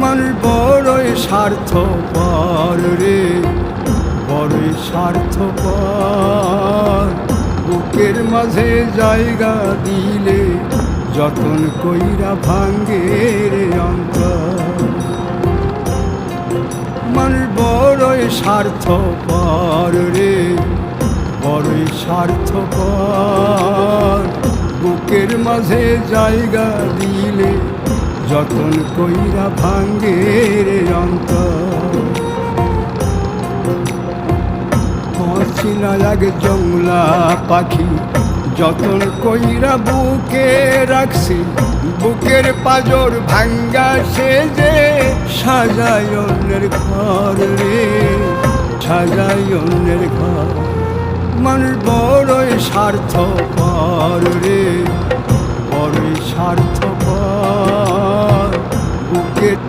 মানুষ বড়ই স্বার্থপর রে, বড়ই স্বার্থপর। বুকের মাঝে জায়গা দিলে যতন কইরা ভাঙ্গে রে অন্তর। মানুষ বড়ই স্বার্থপর রে, বড়ই স্বার্থপর। বুকের মাঝে জায়গা দিলে যতন কইরা ভাঙ্গে রে অন্তর। চিনা লাগে জংলা পাখি যতন কইরা বুকে রাখছি, বুকের পাজর ভাঙ্গা সে যে সাজায় অন্যের ঘর রে, সাজায় অন্যের ঘর। মানুষ বড়ই স্বার্থপর রে, বড়ই স্বার্থপর। বুকের